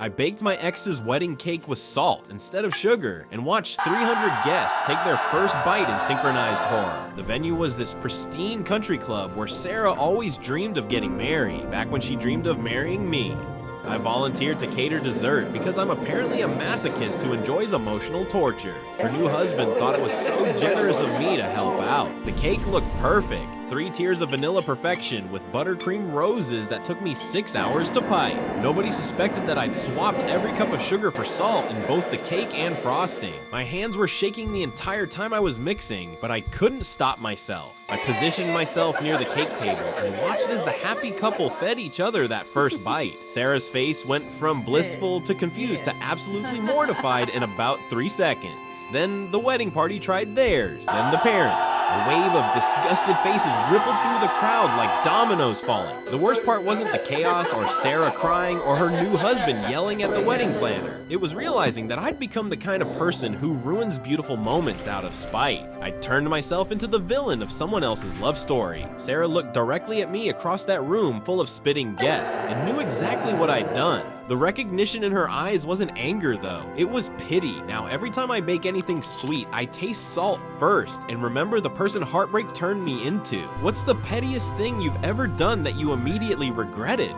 I baked my ex's wedding cake with salt instead of sugar and watched 300 guests take their first bite in synchronized horror. The venue was this pristine country club where Sarah always dreamed of getting married, back when she dreamed of marrying me. I volunteered to cater dessert because I'm apparently a masochist who enjoys emotional torture. Her new husband thought it was so generous of me to help out. The cake looked perfect. 3 tiers of vanilla perfection with buttercream roses that took me 6 hours to pipe. Nobody suspected that I'd swapped every cup of sugar for salt in both the cake and frosting. My hands were shaking the entire time I was mixing, but I couldn't stop myself. I positioned myself near the cake table and watched as the happy couple fed each other that first bite. Sarah's face went from blissful to confused to absolutely mortified in about 3 seconds. Then the wedding party tried theirs, then the parents. A wave of disgusted faces rippled through the crowd like dominoes falling. The worst part wasn't the chaos or Sarah crying or her new husband yelling at the wedding planner. It was realizing that I'd become the kind of person who ruins beautiful moments out of spite. I'd turned myself into the villain of someone else's love story. Sarah looked directly at me across that room full of spitting guests and knew exactly what I'd done. The recognition in her eyes wasn't anger though, it was pity. Now every time I bake anything sweet, I taste salt first and remember the person heartbreak turned me into. What's the pettiest thing you've ever done that you immediately regretted?